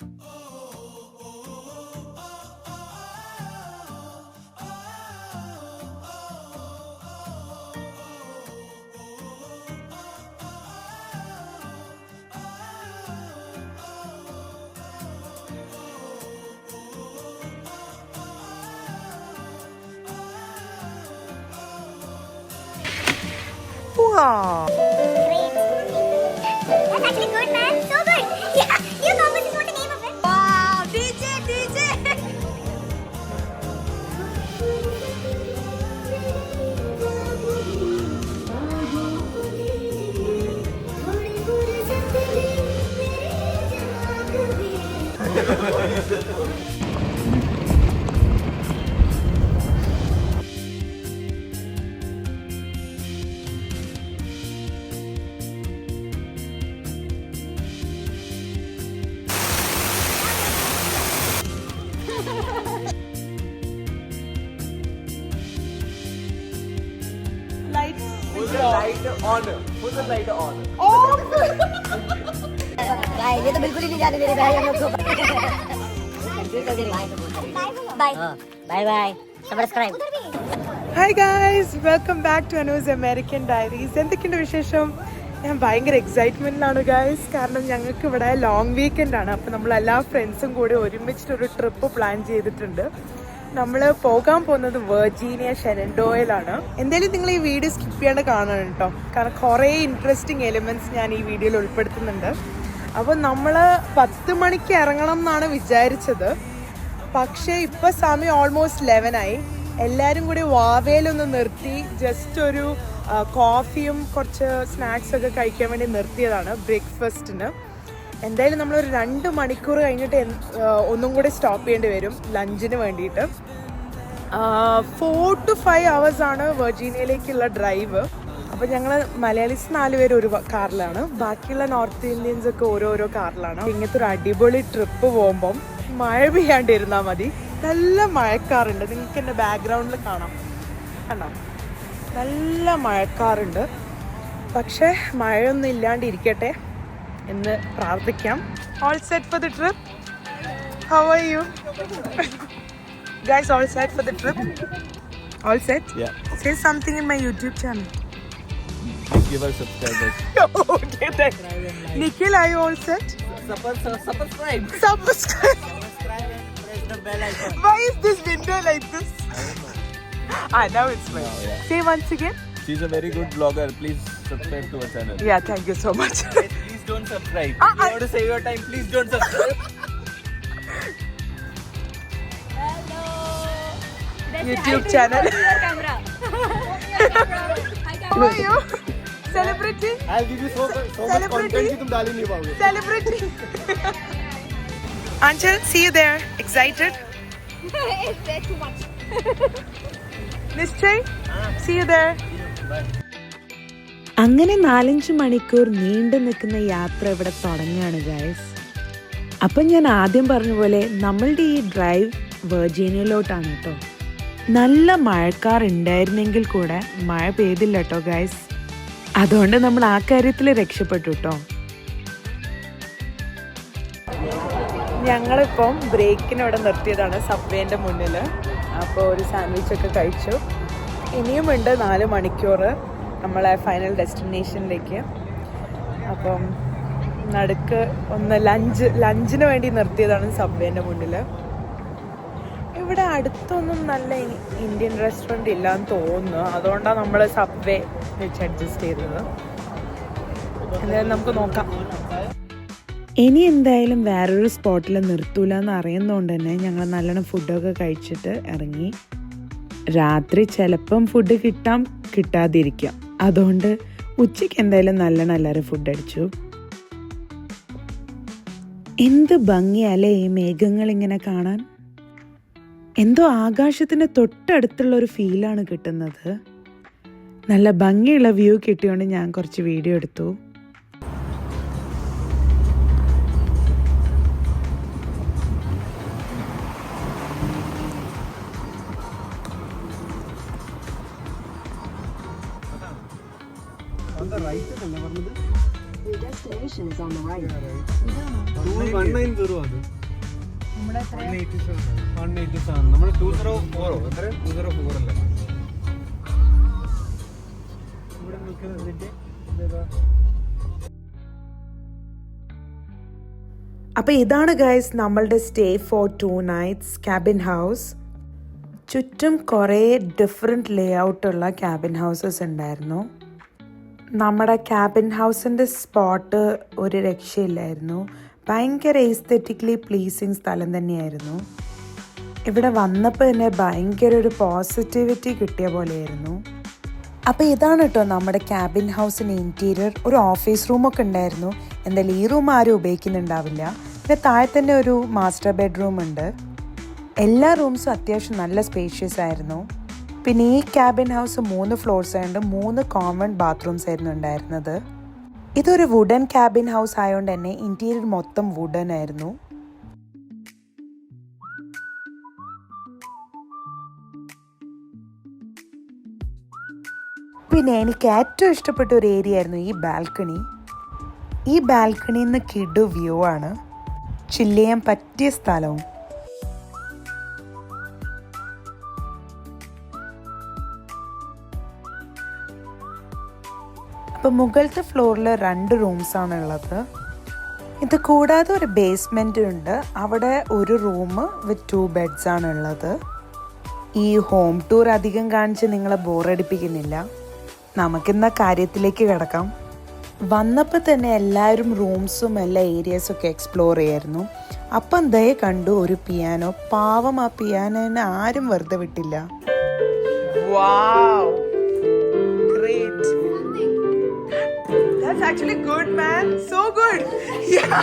Wow. Great. That's actually good, man. So good. Yeah, you know this is what the name of it. Wow, DJ. ये तो बिल्कुल ही नहीं जाने दे रहे भाई हम लोग को bye bye bye subscribe hi guys, welcome back to Anu's American diaries. എന്തൊക്കെയുണ്ട് വിശേഷം? ഞാൻ ഭയങ്കര എക്സൈറ്റ്മെൻറ്റിലാണ് ഗായ്സ്. കാരണം ഞങ്ങൾക്ക് ഇവിടെ ലോങ് വീക്കെൻഡ് ആണ്. അപ്പോൾ നമ്മൾ എല്ലാ ഫ്രണ്ട്സും കൂടി ഒരുമിച്ചിട്ടൊരു ട്രിപ്പ് പ്ലാൻ ചെയ്തിട്ടുണ്ട്. നമ്മൾ പോകാൻ പോകുന്നത് വെർജീനിയ ഷെനൻഡോയിലാണ്. എന്തായാലും നിങ്ങൾ ഈ വീഡിയോ സ്കിപ്പ് ചെയ്യാണ്ട് കാണണം കേട്ടോ. കാരണം കുറേ ഇൻട്രസ്റ്റിംഗ് എലിമെൻറ്റ്സ് ഞാൻ ഈ വീഡിയോയിൽ ഉൾപ്പെടുത്തുന്നുണ്ട്. അപ്പോൾ നമ്മൾ 10 മണിക്ക് ഇറങ്ങണം എന്നാണ് വിചാരിച്ചത്. പക്ഷേ ഇപ്പോൾ സമയം ഓൾമോസ്റ്റ് 11 ആയി. എല്ലാവരും കൂടി വാവേലൊന്ന് നിർത്തി ജസ്റ്റ് ഒരു കോഫിയും കുറച്ച് സ്നാക്സൊക്കെ കഴിക്കാൻ വേണ്ടി നിർത്തിയതാണ് ബ്രേക്ക്ഫാസ്റ്റിന്. എന്തായാലും നമ്മളൊരു 2 മണിക്കൂർ കഴിഞ്ഞിട്ട് ഒന്നും കൂടി സ്റ്റോപ്പ് ചെയ്യേണ്ടി വരും ലഞ്ചിന് വേണ്ടിയിട്ട്. 4 to 5 hours ആണ് വെർജീനിയയിലേക്കുള്ള ഡ്രൈവ്. അപ്പോൾ ഞങ്ങൾ മലയാളീസ് 4 പേര് ഒരു കാറിലാണ്, ബാക്കിയുള്ള നോർത്ത് ഇന്ത്യൻസ് ഒക്കെ ഓരോരോ കാറിലാണ്. ഇങ്ങനത്തെ ഒരു അടിപൊളി ട്രിപ്പ് പോകുമ്പം മഴ പെയ്യാണ്ടിരുന്നാൽ മതി. നല്ല മഴക്കാറുണ്ട്, നിങ്ങൾക്ക് എൻ്റെ ബാക്ക്ഗ്രൗണ്ടിൽ കാണാം, കണ്ടോ? നല്ല മഴക്കാറുണ്ട്. പക്ഷേ മഴയൊന്നും ഇല്ലാണ്ടിരിക്കട്ടെ എന്ന് പ്രാർത്ഥിക്കാം. All set for the trip? How are you guys? All set for the trip? All set? Yeah. Say something in my YouTube channel. Please give us subscribers. Okay, thanks. Nikhil, are you all set? Subscribe. Subscribe. And press the bell icon. Why is this window like this? Now it's fine. Oh, yeah. Say once again. She's a very good blogger. Please subscribe to her channel. Yeah, thank you so much. Wait, please don't subscribe. You want to save your time, please don't subscribe. YouTube channel. Who are you? Celebrity? I'll give you so much Celebrity? content कि तुम डाल ही नहीं पाओगे. Celebrity. Anchal, see you there. Excited? It's too much Nischay, see you there. Bye. അങ്ങനെ 4-5 മണിക്കൂർ നീണ്ടു നിൽക്കുന്ന യാത്ര ഇവിടെ തുടങ്ങുകയാണ് ഗൈസ്. അപ്പം ഞാൻ ആദ്യം പറഞ്ഞ പോലെ നമ്മളുടെ ഈ ഡ്രൈവ് വെർജീനിയയിലോട്ടാണ് കേട്ടോ. നല്ല മഴക്കാർ ഉണ്ടായിരുന്നെങ്കിൽ കൂടെ മഴ പെയ്തില്ല കേട്ടോ ഗൈസ്. അതുകൊണ്ട് നമ്മൾ ആ കാര്യത്തിൽ രക്ഷപ്പെട്ടു കേട്ടോ. ഞങ്ങളിപ്പം ബ്രേക്കിന് ഇവിടെ നിർത്തിയതാണ് സബ്വേൻ്റെ മുന്നിൽ. അപ്പോൾ ഒരു സാൻഡ്വിച്ചൊക്കെ കഴിച്ചു. ഇനിയുമുണ്ട് 4 മണിക്കൂർ നമ്മളെ ഫൈനൽ ഡെസ്റ്റിനേഷനിലേക്ക്. അപ്പം നടുക്ക് ഒന്ന് ലഞ്ചിന് വേണ്ടി നിർത്തിയതാണ് സബ്വേൻ്റെ മുന്നിൽ. ഇവിടെ അടുത്തൊന്നും നല്ല ഇന്ത്യൻ റെസ്റ്റോറൻറ്റ് ഇല്ലയെന്ന് തോന്നുന്നു. അതുകൊണ്ടാണ് നമ്മൾ സബ്വേ വെച്ച് അഡ്ജസ്റ്റ് ചെയ്തത്. എന്തായാലും നമുക്ക് നോക്കാം. ഇനി എന്തായാലും വേറൊരു സ്പോട്ടിൽ നിർത്തൂല എന്ന് അറിയുന്നതുകൊണ്ട് തന്നെ ഞങ്ങൾ നല്ലോണം ഫുഡൊക്കെ കഴിച്ചിട്ട് ഇറങ്ങി. രാത്രി ചിലപ്പം ഫുഡ് കിട്ടാതിരിക്കാം. അതുകൊണ്ട് ഉച്ചയ്ക്ക് എന്തായാലും നല്ലോണം എല്ലാവരും ഫുഡ് അടിച്ചു. എന്ത് ഭംഗിയല്ലേ ഈ മേഘങ്ങൾ ഇങ്ങനെ കാണാൻ. എന്തോ ആകാശത്തിന് തൊട്ടടുത്തുള്ളൊരു ഫീലാണ് കിട്ടുന്നത്. നല്ല ഭംഗിയുള്ള വ്യൂ കിട്ടിയോണ്ട് ഞാൻ കുറച്ച് വീഡിയോ എടുത്തു. destination is on the right. 190 അത്. 187. നമ്മൾ 204 എത്ര 204 അല്ലേ? ഇവിടെ നിൽക്കുന്നതിന്റെ ഇതാ. അപ്പോൾ ഇതാണ് ഗൈസ് നമ്മളുടെ stay for 2 nights cabin house. ചുറ്റും കുറേ ഡിഫറെൻറ്റ് ലേ ഔട്ടുള്ള ക്യാബിൻ ഹൗസസ് ഉണ്ടായിരുന്നു. നമ്മുടെ ക്യാബിൻ ഹൗസിൻ്റെ സ്പോട്ട് ഒരു രക്ഷയില്ലായിരുന്നു. ഭയങ്കര എസ്തെറ്റിക്കലി പ്ലീസിങ് സ്ഥലം തന്നെയായിരുന്നു. ഇവിടെ വന്നപ്പോൾ തന്നെ ഭയങ്കര ഒരു പോസിറ്റിവിറ്റി കിട്ടിയ പോലെയായിരുന്നു. അപ്പോൾ ഇതാണ് കേട്ടോ നമ്മുടെ ക്യാബിൻ ഹൗസിൻ്റെ ഇൻറ്റീരിയർ. ഒരു ഓഫീസ് റൂമൊക്കെ ഉണ്ടായിരുന്നു. എന്തായാലും ഈ റൂം ആരും ഉപയോഗിക്കുന്നുണ്ടാവില്ല. പിന്നെ താഴെ തന്നെ ഒരു മാസ്റ്റർ ബെഡ്റൂം ഉണ്ട്. എല്ലാ റൂംസും അത്യാവശ്യം നല്ല സ്പേഷ്യസ് ആയിരുന്നു. പിന്നെ ഈ ക്യാബിൻ ഹൗസ് 3 ഫ്ലോർസ് ആയതുകൊണ്ട് 3 കോമൺ ബാത്റൂംസ് ആയിരുന്നു ഉണ്ടായിരുന്നത്. ഇതൊരു വുഡൻ ക്യാബിൻ ഹൗസ് ആയതുകൊണ്ട് തന്നെ ഇൻറ്റീരിയർ മൊത്തം വുഡൻ ആയിരുന്നു. പിന്നെ എനിക്ക് ഏറ്റവും ഇഷ്ടപ്പെട്ട ഒരു ഏരിയ ആയിരുന്നു ഈ ബാൽക്കണി. ഈ ബാൽക്കണിയിൽ നിന്ന് കിടു വ്യൂ ആണ്. ചില്ല് ചെയ്യാൻ പറ്റിയ സ്ഥലവും. അപ്പോൾ മുകളിലത്തെ ഫ്ലോറിൽ 2 റൂംസാണ് ഉള്ളത്. ഇത് കൂടാതെ ഒരു ബേസ്മെൻ്റ് ഉണ്ട്. അവിടെ ഒരു റൂം വിത്ത് 2 ബെഡ്സ് ആണ് ഉള്ളത്. ഈ ഹോം ടൂർ അധികം കാണിച്ച് നിങ്ങളെ ബോറടിപ്പിക്കുന്നില്ല. നമുക്കിന്ന കാര്യത്തിലേക്ക് കിടക്കാം. വന്നപ്പോൾ തന്നെ എല്ലാവരും റൂംസും എല്ലാ ഏരിയാസൊക്കെ എക്സ്പ്ലോർ ചെയ്യായിരുന്നു. അപ്പം ദയ കണ്ടു ഒരു പിയാനോ. പാവം ആ പിയാനോനെ ആരും വെറുതെ വിട്ടില്ല. Wow. Great. That's actually good, man. So good. Yeah.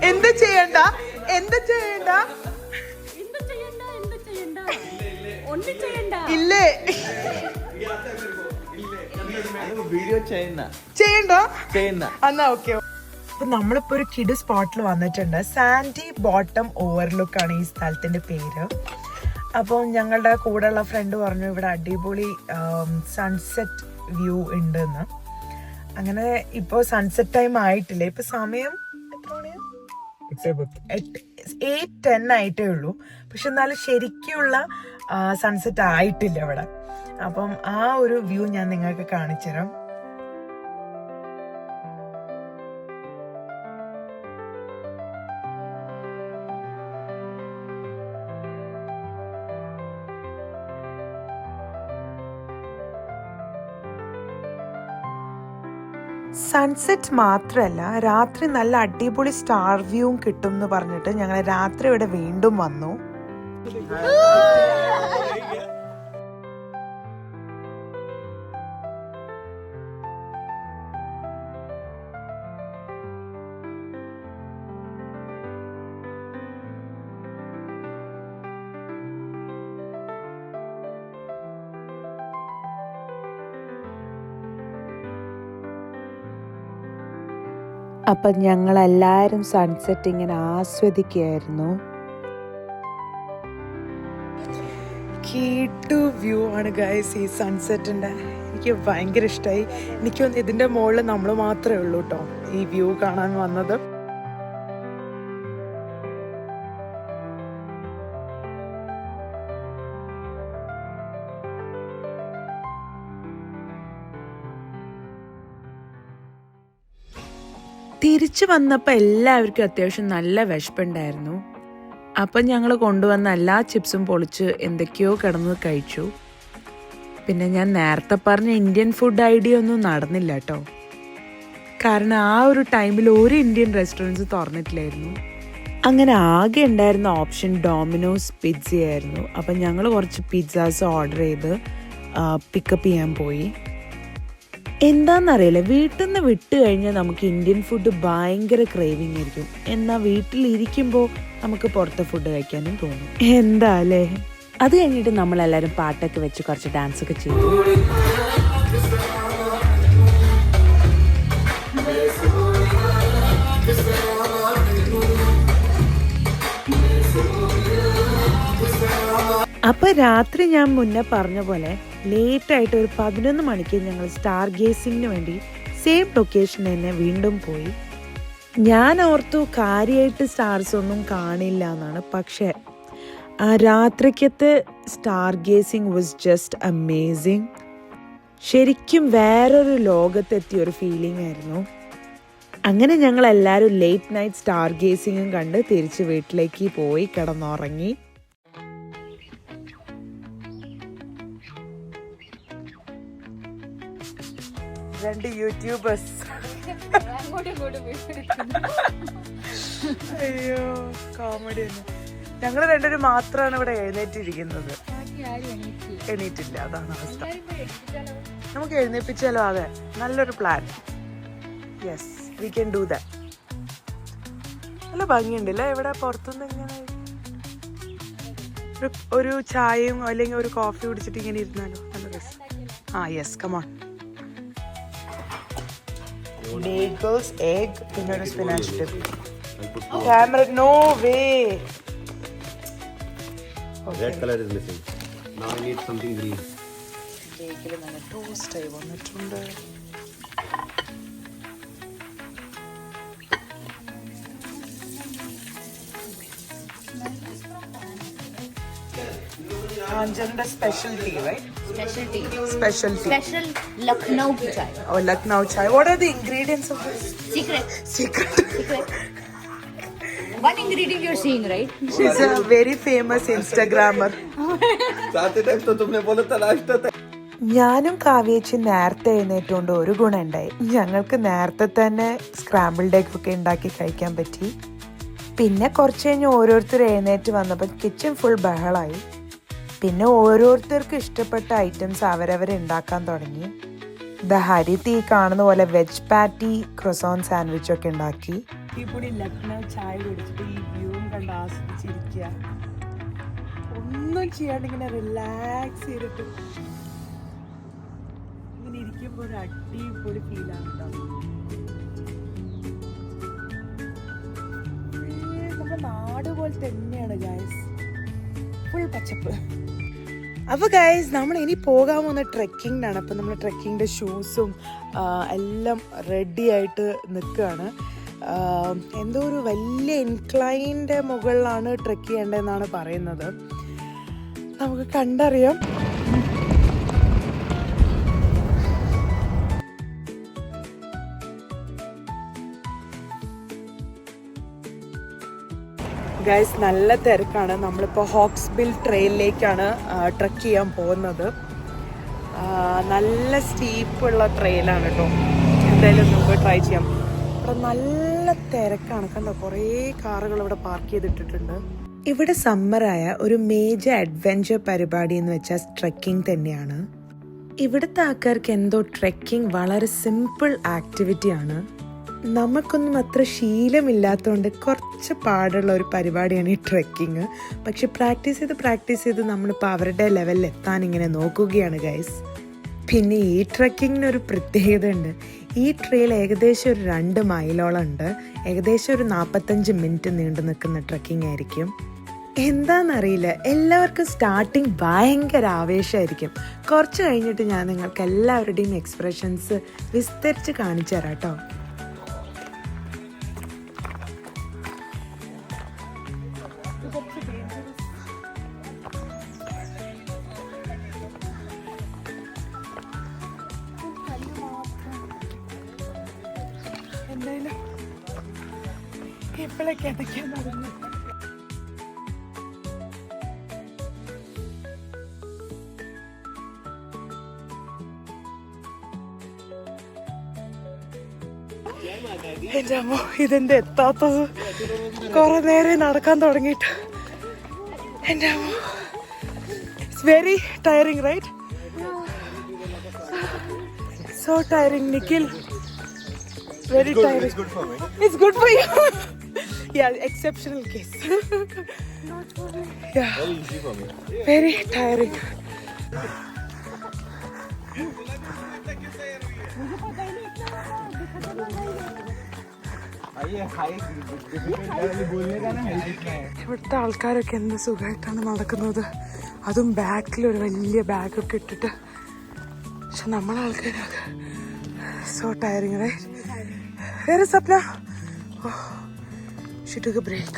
എന്താ ചെയ്യണ്ട ഇല്ലേ വീഡിയോ ചെയ്യണ്ടോ എന്നാ ഓക്കെ. അപ്പൊ നമ്മളിപ്പോ ഒരു കിഡ് സ്പോട്ടിൽ വന്നിട്ടുണ്ട്. സാൻഡി ബോട്ടം ഓവർലുക്ക് ആണ് ഈ സ്ഥലത്തിന്റെ പേര്. അപ്പോൾ ഞങ്ങളുടെ കൂടെയുള്ള ഫ്രണ്ട് പറഞ്ഞു ഇവിടെ അടിപൊളി സൺസെറ്റ് വ്യൂ ഉണ്ടെന്ന്. അങ്ങനെ ഇപ്പോൾ സൺസെറ്റ് ടൈം ആയിട്ടില്ല. ഇപ്പൊ സമയം എത്ര മണിയാ? 8:10 ആയിട്ടേ ഉള്ളൂ. പക്ഷെ എന്നാലും ശരിക്കുള്ള സൺസെറ്റ് ആയിട്ടില്ല ഇവിടെ. അപ്പം ആ ഒരു വ്യൂ ഞാൻ നിങ്ങൾക്ക് കാണിച്ചു തരാം. സൺസെറ്റ് മാത്രമല്ല, രാത്രി നല്ല അടിപൊളി സ്റ്റാർ വ്യൂവും കിട്ടും എന്ന് പറഞ്ഞിട്ട് ഞങ്ങൾ രാത്രി ഇവിടെ വീണ്ടും വന്നു. അപ്പം ഞങ്ങളെല്ലാവരും സൺസെറ്റ് ഇങ്ങനെ ആസ്വദിക്കുകയായിരുന്നു. കീട്ടു വ്യൂ ആണ് ഗൈസ് ഈ സൺസെറ്റിൻ്റെ. എനിക്ക് ഭയങ്കര ഇഷ്ടമായി. എനിക്കൊന്ന് ഇതിൻ്റെ മുകളിൽ നമ്മൾ മാത്രമേ ഉള്ളൂ കേട്ടോ ഈ വ്യൂ കാണാൻ വന്നത്. തിരിച്ചു വന്നപ്പോൾ എല്ലാവർക്കും അത്യാവശ്യം നല്ല വിശപ്പുണ്ടായിരുന്നു. അപ്പം ഞങ്ങൾ കൊണ്ടുവന്ന എല്ലാ ചിപ്സും പൊളിച്ച് എന്തൊക്കെയോ കിടന്ന് കഴിച്ചു. പിന്നെ ഞാൻ നേരത്തെ പറഞ്ഞ ഇന്ത്യൻ ഫുഡ് ഐഡിയ ഒന്നും നടന്നില്ല കേട്ടോ. കാരണം ആ ഒരു ടൈമിൽ ഒരു ഇന്ത്യൻ റെസ്റ്റോറൻറ്റ്സ് തുറന്നിട്ടില്ലായിരുന്നു. അങ്ങനെ ആകെ ഉണ്ടായിരുന്ന ഓപ്ഷൻ ഡോമിനോസ് പിസ്സയായിരുന്നു. അപ്പം ഞങ്ങൾ കുറച്ച് പിസ്സാസ് ഓർഡർ ചെയ്ത് പിക്കപ്പ് ചെയ്യാൻ പോയി. എന്താണെന്നറിയില്ല, വീട്ടിൽ നിന്ന് വിട്ട് കഴിഞ്ഞാൽ നമുക്ക് ഇന്ത്യൻ ഫുഡ് ഭയങ്കര ക്രേവിങ് ആയിരിക്കും. എന്നാൽ വീട്ടിലിരിക്കുമ്പോൾ നമുക്ക് പുറത്തെ ഫുഡ് കഴിക്കാനും തോന്നും. എന്താ അല്ലേ? അത് കഴിഞ്ഞിട്ട് നമ്മളെല്ലാവരും പാട്ടൊക്കെ വെച്ച് കുറച്ച് ഡാൻസൊക്കെ ചെയ്തു. അപ്പം രാത്രി ഞാൻ മുന്നേ പറഞ്ഞ പോലെ ലേറ്റായിട്ട് ഒരു 11 മണിക്ക് ഞങ്ങൾ സ്റ്റാർ ഗേസിങ്ങിന് വേണ്ടി സെയിം ലൊക്കേഷൻ തന്നെ വീണ്ടും പോയി. ഞാൻ ഓർത്തു കാര്യമായിട്ട് സ്റ്റാർസ് ഒന്നും കാണില്ല എന്നാണ്. പക്ഷേ ആ രാത്രിക്കത്തെ star gazing was just amazing. ശരിക്കും വേറൊരു ലോകത്തെത്തിയ ഒരു ഫീലിംഗ് ആയിരുന്നു. അങ്ങനെ ഞങ്ങൾ എല്ലാവരും ലേറ്റ് നൈറ്റ് സ്റ്റാർ ഗേസിങ്ങും കണ്ട് തിരിച്ച് വീട്ടിലേക്ക് പോയി കിടന്നുറങ്ങി. രണ്ട് യൂട്യൂബേഴ്സ്. അയ്യോ കോമഡി തന്നെ. ഞങ്ങൾ രണ്ടുപേരും മാത്രമാണ് ഇവിടെ എഴുന്നേറ്റിരിക്കുന്നത്. എണീറ്റില്ല, അതാണ് അവസ്ഥ. നമുക്ക് എഴുന്നേപ്പിച്ചാലോ? അതെ, നല്ലൊരു plan. Yes, we can do that. നല്ല ഭംഗിയുണ്ടല്ലേ ഇവിടെ പുറത്തുനിന്ന്. ഇങ്ങനെ ഒരു ചായയും അല്ലെങ്കിൽ ഒരു കോഫി കുടിച്ചിട്ട് ഇങ്ങനെ ഇരുന്നാലോ? നല്ല രസം. ആ യെസ്, കമോൺ. Bagels, egg, പിന്നെ ഒരു spinach dip. Camera, no way. Red color is missing. Now I need something green. Bagel നല്ല ടോസ്റ്റ് ആയി വന്നിട്ടുണ്ട്. Anjan's special tea, right? Special tea. Special tea. Special Lucknow chai. Oh, Lucknow chai. What are the ingredients of this? Secret. One ingredient you're seeing, right? She's a very famous Instagrammer. साथे time तो तुमने बोला था last time. ഞാനും കാവ്യേച്ചി നേരത്തെ എഴുന്നേറ്റുകൊണ്ട് ഒരു ഗുണം ഉണ്ടായി. ഞങ്ങൾക്ക് നേരത്തെ തന്നെ സ്ക്രാമ്പിൾഡ് എഗ് ഒക്കെ ഉണ്ടാക്കി കഴിക്കാൻ പറ്റി. പിന്നെ കുറച്ച് കഴിഞ്ഞ് ഓരോരുത്തർ എഴുന്നേറ്റ് വന്നപ്പോൾ കിച്ചൺ ഫുൾ ബഹളായി. പിന്നെ ഓരോരുത്തർക്കും ഇഷ്ടപ്പെട്ട ഐറ്റംസ് അവരവരുണ്ടാക്കാൻ തുടങ്ങി. ഹരിത് ഈ കാണുന്ന പോലെ വെജ് പാറ്റി, ക്രൊസോൺ സാൻഡ്വിച്ചൊക്കെ ഉണ്ടാക്കി. ഈ പൊടി ലക്നൗ ചായ കുടിച്ചിട്ട് ഈ വ്യൂവും കണ്ട് ആസ്വദിച്ചിരിക്കുക. ഒന്നും ചെയ്യാണ്ട് ഇങ്ങനെ റിലാക്സ് ചെയ്തിട്ട് ഇങ്ങനെ ഇരിക്കുമ്പോൾ ഒരു അടിപൊളി ഫീലാണ് ഉണ്ടാവും. നമ്മുടെ നാട് പോലെ തന്നെയാണ് ഗൈസ്, ഫുൾ പച്ചപ്പ്. അപ്പോൾ ഗൈസ് നമ്മൾ ഇനി പോകാൻ പോകുന്ന ട്രെക്കിങ്ങിനാണ്. അപ്പം നമ്മൾ ട്രെക്കിങ്ങിൻ്റെ ഷൂസും എല്ലാം റെഡി ആയിട്ട് നിൽക്കുകയാണ്. എന്തോ ഒരു വലിയ ഇൻക്ലൈൻ്റെ മുകളിലാണ് ട്രെക്ക് ചെയ്യേണ്ടതെന്നാണ് പറയുന്നത്. നമുക്ക് കണ്ടറിയാം. ഗൈസ് നല്ല തിരക്കാണ്. നമ്മളിപ്പോൾ ഹോക്സ്ബിൽ ട്രെയിലിലേക്കാണ് ട്രെക്ക് ചെയ്യാൻ പോകുന്നത്. നല്ല സ്റ്റീപ്പുള്ള ട്രെയിലാണ് കേട്ടോ. എന്തായാലും നമുക്ക് ട്രൈ ചെയ്യാം. ഇവിടെ നല്ല തിരക്കാണ്, കണ്ടോ? കുറേ കാറുകൾ ഇവിടെ പാർക്ക് ചെയ്തിട്ടിട്ടുണ്ട്. ഇവിടെ സമ്മറായ ഒരു മേജർ അഡ്വെഞ്ചർ പരിപാടി എന്ന് വെച്ചാൽ ട്രെക്കിംഗ് തന്നെയാണ്. ഇവിടുത്തെ ആൾക്കാർക്ക് എന്തോ ട്രെക്കിംഗ് വളരെ സിമ്പിൾ ആക്ടിവിറ്റിയാണ്. നമുക്കൊന്നും അത്ര ശീലമില്ലാത്തതുകൊണ്ട് കുറച്ച് പാടുള്ള ഒരു പരിപാടിയാണ് ഈ ട്രെക്കിങ്. പക്ഷെ പ്രാക്ടീസ് ചെയ്ത് നമ്മളിപ്പോൾ അവരുടെ ലെവലിൽ എത്താൻ ഇങ്ങനെ നോക്കുകയാണ് ഗൈസ്. പിന്നെ ഈ ട്രെക്കിങ്ങിനൊരു പ്രത്യേകത ഉണ്ട്. ഈ ട്രെയിൽ ഏകദേശം ഒരു 2 മൈലോളം ഉണ്ട്. ഏകദേശം ഒരു 45 മിനിറ്റ് നീണ്ടു നിൽക്കുന്ന ട്രെക്കിംഗ് ആയിരിക്കും. എന്താണെന്നറിയില്ല, എല്ലാവർക്കും സ്റ്റാർട്ടിങ് ഭയങ്കര ആവേശമായിരിക്കും. കുറച്ച് കഴിഞ്ഞിട്ട് ഞാൻ നിങ്ങൾക്ക് എല്ലാവരുടെയും എക്സ്പ്രഷൻസ് വിസ്തരിച്ച് കാണിച്ചു തരാം കേട്ടോ. എന്തായാലും ഇപ്പോഴൊക്കെ എന്തൊക്കെയാ നടന്നു. എൻ്റെ അമ്മോ, ഇതെന്താ എത്താത്തത്? കുറെ നേരം നടക്കാൻ തുടങ്ങിയിട്ട്. എൻ്റെ അമ്മോ, it's very tiring right. So tiring, Nikhil. Very tiring. It's good for me. It's good for you. Yeah, exceptional case. Yeah, Very easy for me. very tiring. ഇവിടുത്തെ ആൾക്കാരൊക്കെ എന്ത് സുഖമായിട്ടാണ് നടക്കുന്നത്. അതും ബാക്കിൽ ഒരു വലിയ ബാഗൊക്കെ ഇട്ടിട്ട്. പക്ഷെ നമ്മളെ ആൾക്കാരൊക്കെ സോ ടയറിങ്. റൈറ്റ്? വേറെ സ്വപ്ന? She took a break.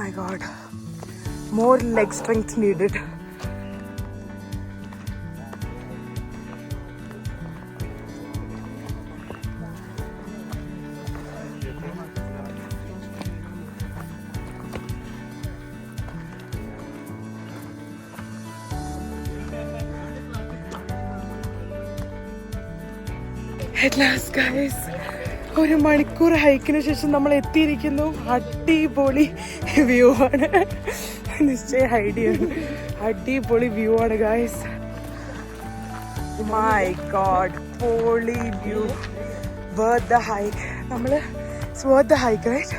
My God. More leg strength needed. At last, guys. 1 മണിക്കൂർ ഹൈക്കിന് ശേഷം നമ്മൾ എത്തിയിരിക്കുന്നു. അടിപൊളി വ്യൂ ആണ്. നിശ്ചയ ഹൈഡിയാണ്. അടിപൊളി വ്യൂ ആണ് ഗായ്സ്. മൈ ഗോഡ്, പൊളി വ്യൂ. Worth the hike. നമ്മൾ it's worth the hike, right?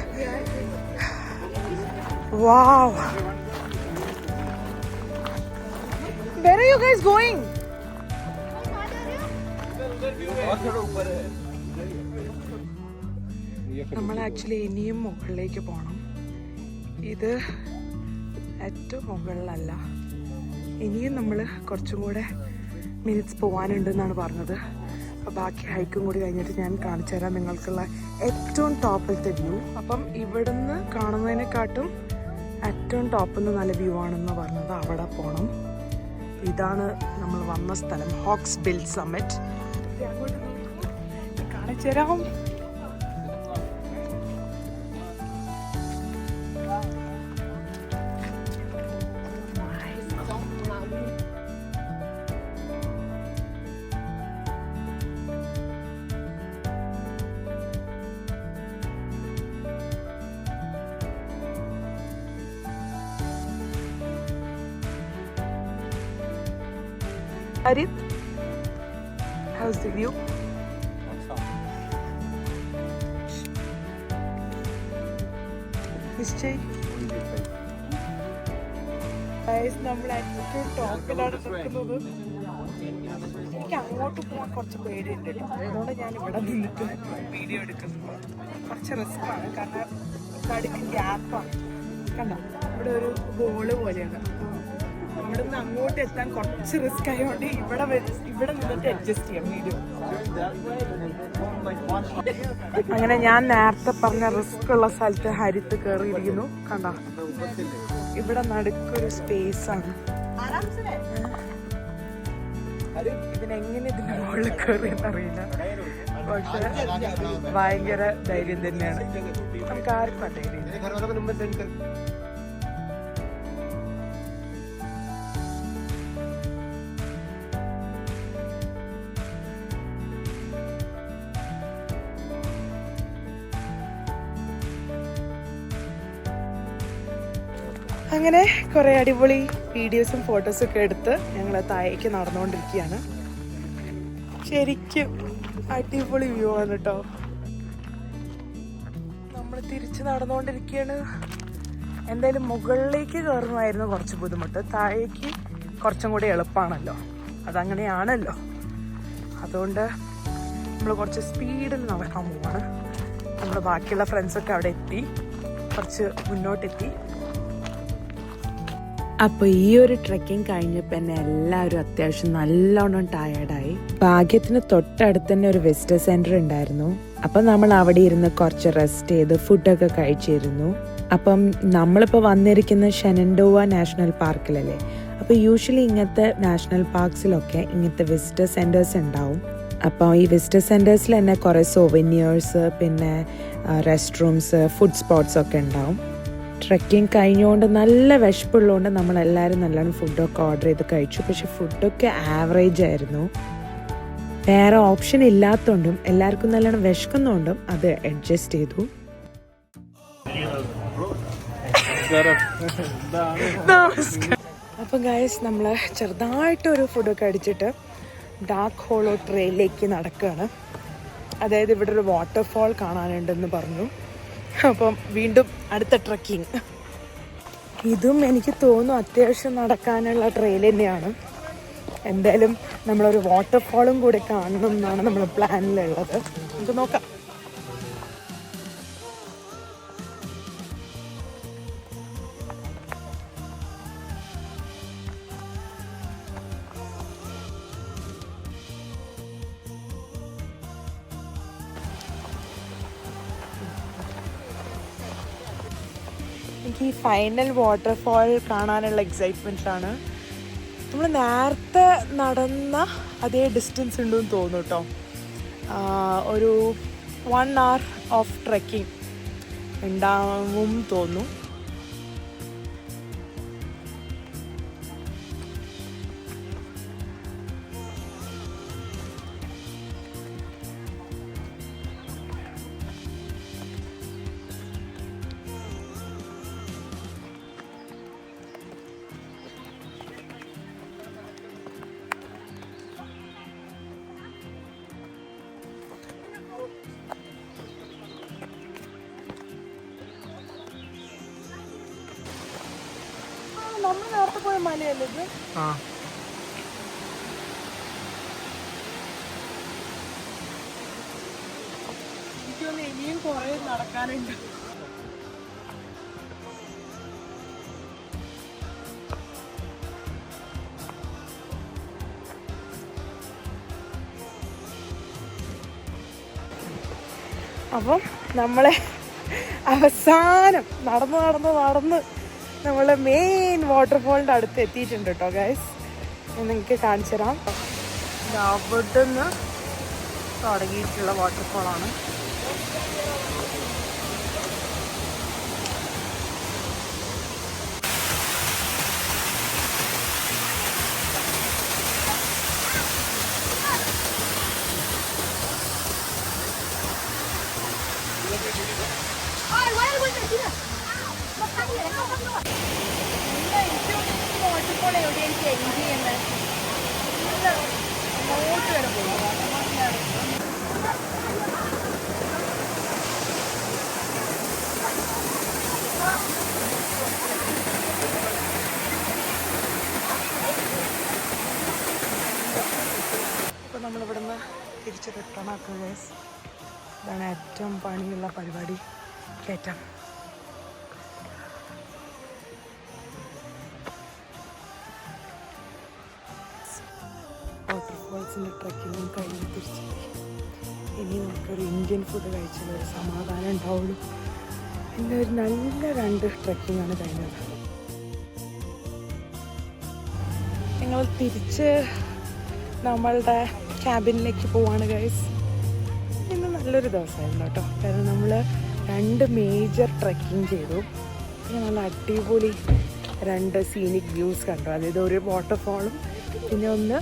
Wow. Where are you guys going? നമ്മൾ ആക്ച്വലി ഇനിയും മുകളിലേക്ക് പോകണം. ഇത് ഏറ്റവും മുകളിലല്ല. ഇനിയും നമ്മൾ കുറച്ചും കൂടെ മിനിറ്റ്സ് പോകാനുണ്ടെന്നാണ് പറഞ്ഞത്. അപ്പോൾ ബാക്കി ഹൈക്കും കൂടി കഴിഞ്ഞിട്ട് ഞാൻ കാണിച്ചു തരാം നിങ്ങൾക്കുള്ള ഏറ്റവും ടോപ്പിലത്തെ വ്യൂ. അപ്പം ഇവിടുന്ന് കാണുന്നതിനെക്കാട്ടും ഏറ്റവും ടോപ്പിൽ നിന്ന് നല്ല വ്യൂ ആണെന്ന് പറഞ്ഞത്. അവിടെ പോകണം. ഇതാണ് നമ്മൾ വന്ന സ്ഥലം, ഹോക്സ് ബിൽ സമ്മിറ്റ്. കാണിച്ചു തരാം. Arif, how's the view? Nischay. Guys, നമ്മൾ ഏറ്റവും ടോപ്പിലാണ് നിൽക്കുന്നത്. എനിക്ക് അങ്ങോട്ട് പോകാൻ കുറച്ച് പേടിയുണ്ട് കേട്ടോ. അതുകൊണ്ട് ഞാൻ ഇവിടെ നിന്നിട്ട് വീഡിയോ എടുക്കുന്നത്. കുറച്ച് റിസ്ക്കാണ്. കാരണം നടുക്ക് ഗ്യാപ്പാണ്. കണ്ടോ, ഇവിടെ ഒരു ഹോള് പോലെയാണ്. ഇവിടെ നിന്ന് അങ്ങോട്ട് എത്താൻ കുറച്ച് റിസ്ക് ആയതുകൊണ്ട് ഇവിടെ നിന്നിട്ട് അഡ്ജസ്റ്റ് ചെയ്യാം വീഡിയോ. അങ്ങനെ ഞാൻ നേരത്തെ പറഞ്ഞ റിസ്ക് ഉള്ള സ്ഥലത്ത് ഹരിത്ത് കയറിയിരിക്കുന്നു. കണ്ടോ, ഇവിടെ നടുക്കൊരു സ്പേസ് ആണ്. ഇതിനെങ്ങനെ ഇതിന്റെ മുകളിൽ കയറിയെന്ന് അറിയില്ല. പക്ഷെ ഭയങ്കര ധൈര്യം തന്നെയാണ്. നമുക്ക് ആർക്കും ധൈര്യം. അങ്ങനെ കുറേ അടിപൊളി വീഡിയോസും ഫോട്ടോസും ഒക്കെ എടുത്ത് ഞങ്ങൾ താഴേക്ക് നടന്നുകൊണ്ടിരിക്കുകയാണ്. ശരിക്കും അടിപൊളി വ്യൂ ആണ് കേട്ടോ. നമ്മൾ തിരിച്ച് നടന്നുകൊണ്ടിരിക്കുകയാണ്. എന്തായാലും മുകളിലേക്ക് കയറുന്നതായിരുന്നു കുറച്ച് ബുദ്ധിമുട്ട്. താഴേക്ക് കുറച്ചും കൂടി എളുപ്പമാണല്ലോ, അതങ്ങനെയാണല്ലോ. അതുകൊണ്ട് നമ്മൾ കുറച്ച് സ്പീഡിൽ നടക്കാൻ പോവാണ്. നമ്മുടെ ബാക്കിയുള്ള ഫ്രണ്ട്സൊക്കെ അവിടെ എത്തി, കുറച്ച് മുന്നോട്ടെത്തി. അപ്പോൾ ഈ ഒരു ട്രെക്കിംഗ് കഴിഞ്ഞപ്പോൾ തന്നെ എല്ലാവരും അത്യാവശ്യം നല്ലോണം ടയേർഡായി. ഭാഗ്യത്തിന് തൊട്ടടുത്ത് തന്നെ ഒരു വിസിറ്റർ സെന്റർ ഉണ്ടായിരുന്നു. അപ്പം നമ്മൾ അവിടെ ഇരുന്ന് കുറച്ച് റെസ്റ്റ് ചെയ്ത് ഫുഡൊക്കെ കഴിച്ചിരുന്നു. അപ്പം നമ്മളിപ്പോൾ വന്നിരിക്കുന്ന ഷെനൻഡോവ നാഷണൽ പാർക്കിലല്ലേ. അപ്പോൾ യൂഷ്വലി ഇങ്ങനത്തെ നാഷണൽ പാർക്സിലൊക്കെ ഇങ്ങനത്തെ വിസിറ്റർ സെൻറ്റേഴ്സ് ഉണ്ടാവും. അപ്പോൾ ഈ വിസിറ്റർ സെൻറ്റേഴ്സിൽ തന്നെ കുറേ സോവനിയേഴ്സ്, പിന്നെ റെസ്റ്റ് റൂംസ്, ഫുഡ് സ്പോട്ട്സ് ഒക്കെ ഉണ്ടാവും. ട്രെക്കിങ് കഴിഞ്ഞുകൊണ്ട് നല്ല വിശപ്പുള്ളതുകൊണ്ട് നമ്മളെല്ലാവരും നല്ലോണം ഫുഡൊക്കെ ഓർഡർ ചെയ്ത് കഴിച്ചു. പക്ഷെ ഫുഡൊക്കെ ആവറേജ് ആയിരുന്നു. വേറെ ഓപ്ഷൻ ഇല്ലാത്തതുകൊണ്ടും എല്ലാവർക്കും നല്ലോണം വിശക്കുന്നതുകൊണ്ടും അത് അഡ്ജസ്റ്റ് ചെയ്തു. അപ്പം ഗൈസ്, നമ്മൾ ചെറുതായിട്ടൊരു ഫുഡൊക്കെ അടിച്ചിട്ട് ഡാർക്ക് ഹോളോ ട്രെയിലേക്ക് നടക്കുകയാണ്. അതായത് ഇവിടെ ഒരു വാട്ടർഫാൾ കാണാനുണ്ടെന്ന് പറഞ്ഞു. അപ്പം വീണ്ടും അടുത്ത ട്രക്കിങ്. ഇതും എനിക്ക് തോന്നുന്നു അത്യാവശ്യം നടക്കാനുള്ള ട്രെയിൽ തന്നെയാണ്. എന്തായാലും നമ്മളൊരു വാട്ടർഫാളും കൂടെ കാണണം എന്നാണ് നമ്മുടെ പ്ലാനിലുള്ളത്. നമുക്ക് നോക്കാം. എനിക്ക് ഈ ഫൈനൽ വാട്ടർഫാൾ കാണാനുള്ള എക്സൈറ്റ്മെൻറ്റാണ്. നമ്മൾ നേരത്തെ നടന്ന അതേ ഡിസ്റ്റൻസ് ഉണ്ടെന്ന് തോന്നുന്നു കേട്ടോ. ഒരു 1 hour ഓഫ് ട്രെക്കിംഗ് ഉണ്ടാവും തോന്നുന്നു. നമ്മൾ നേരത്തെ പോയ മലയല്ലേ ഇത്? എനിക്കൊന്ന് ഇനിയും കുറേ നടക്കാനുണ്ട്. അപ്പം നമ്മളെ അവസാനം നടന്ന് നമ്മളെ മെയിൻ വാട്ടർഫാളിൻ്റെ അടുത്ത് എത്തിയിട്ടുണ്ട് കേട്ടോ ഗൈസ്. ഞാൻ നിങ്ങൾക്ക് കാണിച്ചു തരാം. അവിടെ നിന്ന് തുടങ്ങിയിട്ടുള്ള വാട്ടർഫാളാണ്. വാട്ടർഫാൾ എവിടെ എനിക്ക് എൻജോയ് ചെയ്യുന്നത് അങ്ങോട്ട് വരെ പോകും. അപ്പോൾ നമ്മളിവിടുന്ന് തിരിച്ച് റിട്ടേൺ ആക്കുക ഗൈസ്. ഇതാണ് ഏറ്റവും പണിയുള്ള പരിപാടി, കയറ്റം. വാട്ടർഫാൾസിൻ്റെ ട്രക്കിങ്ങും കഴിഞ്ഞ് തിരിച്ചെത്തി. ഇനി നമുക്കൊരു ഇന്ത്യൻ ഫുഡ് കഴിച്ചുള്ളൊരു സമാധാനം ഉണ്ടാവുള്ളൂ. പിന്നെ ഒരു നല്ല 2 ട്രക്കിങ്ങാണ് കഴിഞ്ഞത്. ഞങ്ങൾ തിരിച്ച് നമ്മളുടെ ക്യാബിനിലേക്ക് പോവാണ് ഗൈസ്. ഇന്ന് നല്ലൊരു ദിവസമായിരുന്നു കേട്ടോ. കാരണം നമ്മൾ 2 മേജർ ട്രക്കിങ് ചെയ്തു. പിന്നെ നല്ല അടിപൊളി 2 സീനിക് വ്യൂസ് കണ്ടു. അതായത് ഒരു വാട്ടർഫാളും പിന്നെ ഒന്ന്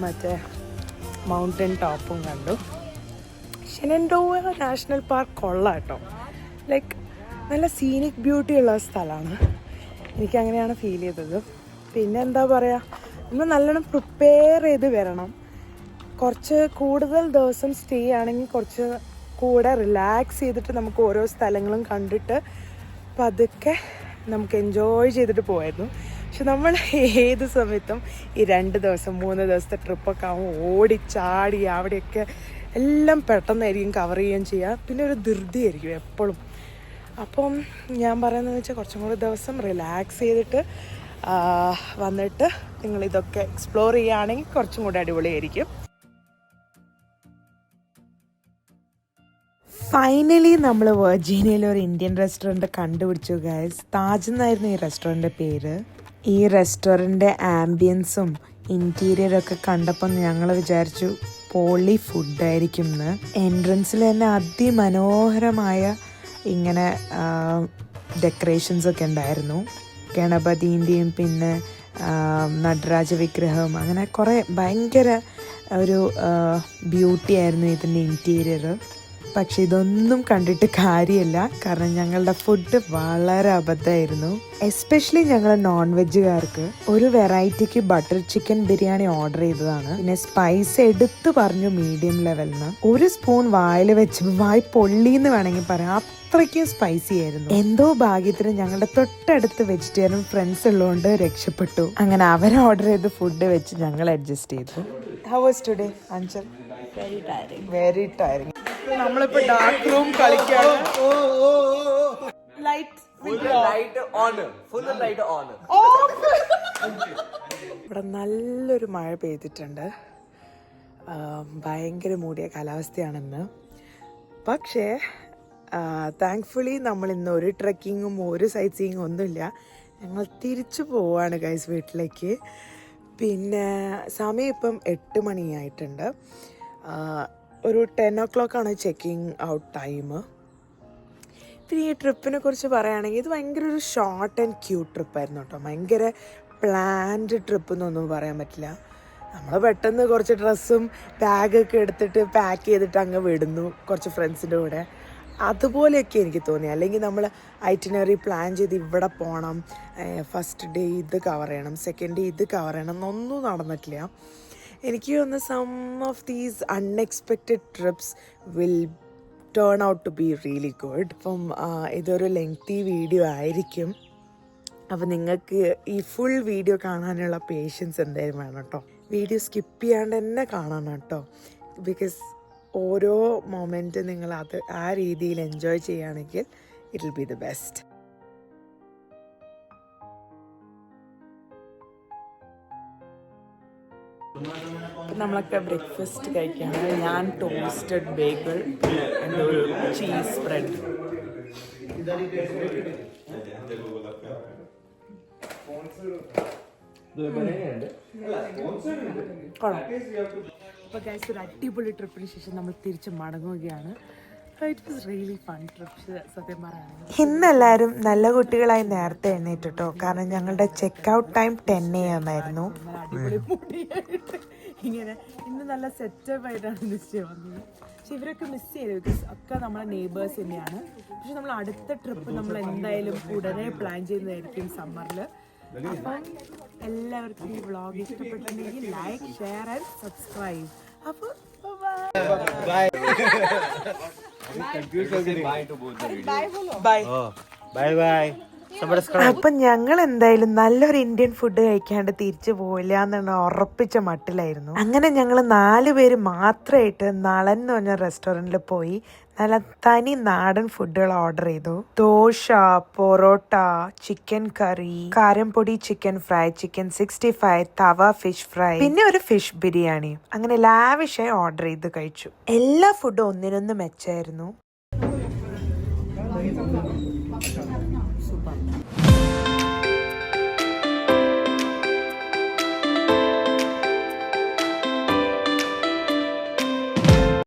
മറ്റേ മൗണ്ടൻ ടോപ്പും കണ്ടു. ഷെനൻഡോവ നാഷണൽ പാർക്ക് കൊള്ളാം കേട്ടോ. ലൈക്ക് നല്ല സീനിക് ബ്യൂട്ടി ഉള്ള സ്ഥലമാണ്. എനിക്കങ്ങനെയാണ് ഫീൽ ചെയ്തത്. പിന്നെ എന്താ പറയുക, നമ്മൾ നല്ലോണം പ്രിപ്പയർ ചെയ്ത് വരണം. കുറച്ച് കൂടുതൽ ദിവസം സ്റ്റേ ആണെങ്കിൽ കുറച്ച് കൂടെ റിലാക്സ് ചെയ്തിട്ട് നമുക്ക് ഓരോ സ്ഥലങ്ങളും കണ്ടിട്ട് പതുക്കെ നമുക്ക് എൻജോയ് ചെയ്തിട്ട് പോയായിരുന്നു. പക്ഷെ നമ്മൾ ഏത് സമയത്തും ഈ 2 ദിവസം 3 ദിവസത്തെ ട്രിപ്പൊക്കെ ആകുമ്പോൾ ഓടിച്ചാടി അവിടെയൊക്കെ എല്ലാം പെട്ടെന്നായിരിക്കും കവർ ചെയ്യുകയും ചെയ്യുക. പിന്നെ ഒരു ധൃതിയായിരിക്കും എപ്പോഴും. അപ്പം ഞാൻ പറയുന്നതെന്ന് വെച്ചാൽ കുറച്ചും കൂടി ദിവസം റിലാക്സ് ചെയ്തിട്ട് വന്നിട്ട് നിങ്ങളിതൊക്കെ എക്സ്പ്ലോർ ചെയ്യുകയാണെങ്കിൽ കുറച്ചും കൂടി അടിപൊളിയായിരിക്കും. ഫൈനലി നമ്മൾ വെർജീനിയയിൽ ഒരു ഇന്ത്യൻ റെസ്റ്റോറൻറ്റ് കണ്ടുപിടിച്ചു ഗൈസ്. താജ് എന്നായിരുന്നു ഈ റെസ്റ്റോറൻറ്റിൻ്റെ പേര്. ഈ റെസ്റ്റോറൻറ്റിൻ്റെ ആംബിയൻസും ഇൻറ്റീരിയറൊക്കെ കണ്ടപ്പം ഞങ്ങൾ വിചാരിച്ചു പൊളി ഫുഡായിരിക്കും എന്ന്. എൻട്രൻസിൽ തന്നെ അതിമനോഹരമായ ഇങ്ങനെ ഡെക്കറേഷൻസൊക്കെ ഉണ്ടായിരുന്നു. ഗണപതിൻ്റെയും പിന്നെ നടരാജ വിഗ്രഹം, അങ്ങനെ കുറേ ഭയങ്കര ഒരു ബ്യൂട്ടി ആയിരുന്നു ഇതിൻ്റെ ഇൻറ്റീരിയർ. പക്ഷെ ഇതൊന്നും കണ്ടിട്ട് കാര്യമില്ല, കാരണം ഞങ്ങളുടെ ഫുഡ് വളരെ അബദ്ധമായിരുന്നു. എസ്പെഷ്യലി ഞങ്ങൾ നോൺ വെജുകാർക്ക് ഒരു വെറൈറ്റിക്ക് ബട്ടർ ചിക്കൻ ബിരിയാണി ഓർഡർ ചെയ്തതാണ്. പിന്നെ സ്പൈസ് എടുത്തു പറഞ്ഞു മീഡിയം ലെവലിന്. ഒരു സ്പൂൺ വായിൽ വെച്ച് വായി പൊള്ളിന്ന് വേണമെങ്കിൽ പറയാം, അത്രയ്ക്കും സ്പൈസി ആയിരുന്നു. എന്തോ ഭാഗ്യത്തിന് ഞങ്ങളുടെ തൊട്ടടുത്ത് വെജിറ്റേറിയൻ ഫ്രണ്ട്സ് ഉള്ളതുകൊണ്ട് രക്ഷപ്പെട്ടു. അങ്ങനെ അവർ ഓർഡർ ചെയ്ത് ഫുഡ് വെച്ച് ഞങ്ങൾ അഡ്ജസ്റ്റ് ചെയ്തു. How was today Anchal? Very tiring. നമ്മളിപ്പോ ഡാർക്ക് റൂം കളിക്കാണ്. ഇവിടെ നല്ലൊരു മഴ പെയ്തിട്ടുണ്ട്. ഭയങ്കര മൂടിയ കാലാവസ്ഥയാണെന്ന്. പക്ഷേ താങ്ക്ഫുള്ളി നമ്മൾ ഇന്ന് ഒരു ട്രക്കിങ്ങും ഒരു സൈറ്റ് സീയിങ്ങും ഒന്നുമില്ല. ഞങ്ങൾ തിരിച്ചു പോവാണ് ഗൈസ് വീട്ടിലേക്ക്. പിന്നെ സമയം ഇപ്പം 8 മണിയായിട്ടുണ്ട്. ഒരു 10 o'clock ചെക്കിങ് ഔട്ട് ടൈം. പിന്നെ ഈ ട്രിപ്പിനെ കുറിച്ച് പറയുകയാണെങ്കിൽ ഇത് ഭയങ്കര ഒരു ഷോർട്ട് ആൻഡ് ക്യൂട്ട് ട്രിപ്പായിരുന്നു കേട്ടോ. ഭയങ്കര പ്ലാൻഡ് ട്രിപ്പ് എന്നൊന്നും പറയാൻ പറ്റില്ല. നമ്മൾ പെട്ടെന്ന് കുറച്ച് ഡ്രസ്സും ബാഗൊക്കെ എടുത്തിട്ട് പാക്ക് ചെയ്തിട്ട് അങ്ങ് വിടുന്നു കുറച്ച് ഫ്രണ്ട്സിൻ്റെ കൂടെ. അതുപോലെയൊക്കെ എനിക്ക് തോന്നി. അല്ലെങ്കിൽ നമ്മൾ ഐറ്റിനറി പ്ലാൻ ചെയ്ത് ഇവിടെ പോകണം, ഫസ്റ്റ് ഡേ ഇത് കവർ ചെയ്യണം, സെക്കൻഡ് ഡേ ഇത് കവർ ചെയ്യണം എന്നൊന്നും നടന്നിട്ടില്ല. എനിക്ക് തോന്നുന്നു some of these unexpected trips will turn out to be really good. അപ്പം ഇതൊരു ലെങ്തി വീഡിയോ ആയിരിക്കും. അപ്പം നിങ്ങൾക്ക് ഈ ഫുൾ വീഡിയോ കാണാനുള്ള പേഷ്യൻസ് എന്തായാലും വേണം കേട്ടോ. വീഡിയോ സ്കിപ്പ് ചെയ്യാണ്ട് തന്നെ കാണണം കേട്ടോ. ബിക്കോസ് ഓരോ മൊമെൻറ്റ് നിങ്ങൾ അത് ആ രീതിയിൽ എൻജോയ് ചെയ്യുകയാണെങ്കിൽ it will be the best. നമ്മളൊക്കെ ബ്രേക്ക്ഫാസ്റ്റ് കഴിക്കുകയാണ്. ഞാൻ ടോസ്റ്റഡ് ബേഗിൾ, എൻ്റെ ഒരു ചീസ് സ്പ്രെഡ്. അപ്പോൾ ഗൈസ് ഒരു അടിപൊളി ട്രിപ്പിന് ശേഷം നമ്മൾ തിരിച്ച് മടങ്ങുകയാണ്. സത്യം പറയാനാണ് ഇന്നെല്ലാവരും നല്ല കുട്ടികളായി നേരത്തെ എഴുന്നേറ്റ് കേട്ടോ. കാരണം ഞങ്ങളുടെ ചെക്ക് ഔട്ട് ടൈം 10 AM ആയിരുന്നു. ഇങ്ങനെ ഇന്ന് നല്ല സെറ്റപ്പ് ആയിട്ടാണ് നിശ്ചയം വന്നത്. പക്ഷെ ഇവരൊക്കെ മിസ് ചെയ്തു, ബിക്കോസ് ഒക്കെ നമ്മളെ നെയ്ബേഴ്സ് തന്നെയാണ്. പക്ഷെ നമ്മൾ അടുത്ത ട്രിപ്പ് നമ്മൾ എന്തായാലും ഉടനെ പ്ലാൻ ചെയ്യുന്നതായിരിക്കും സമ്മറിൽ. അപ്പം എല്ലാവർക്കും ഈ വ്ളോഗ് ഇഷ്ടപ്പെട്ടിട്ടുണ്ടെങ്കിൽ ലൈക്ക്, ഷെയർ ആൻഡ് സബ്സ്ക്രൈബ്. അപ്പോൾ അപ്പൊ ഞങ്ങൾ എന്തായാലും നല്ലൊരു ഇന്ത്യൻ ഫുഡ് കഴിക്കാണ്ട് തിരിച്ചു പോയില്ല എന്നാണ് ഉറപ്പിച്ച മട്ടിലായിരുന്നു. അങ്ങനെ ഞങ്ങൾ 4 പേര് മാത്രമായിട്ട് നളൻ എന്ന് പറഞ്ഞ റെസ്റ്റോറൻറ്റിൽ പോയി നല്ല തനി നാടൻ ഫുഡുകൾ ഓർഡർ ചെയ്തു. ദോശ, പൊറോട്ട, ചിക്കൻ കറി, കാരംപൊടി ചിക്കൻ ഫ്രൈ, ചിക്കൻ 65, തവ ഫിഷ് ഫ്രൈ, പിന്നെ ഒരു ഫിഷ് ബിരിയാണി. അങ്ങനെ ലാവിഷായി ഓർഡർ ചെയ്ത് കഴിച്ചു. എല്ലാ ഫുഡും ഒന്നിനൊന്ന് മെച്ചായിരുന്നു.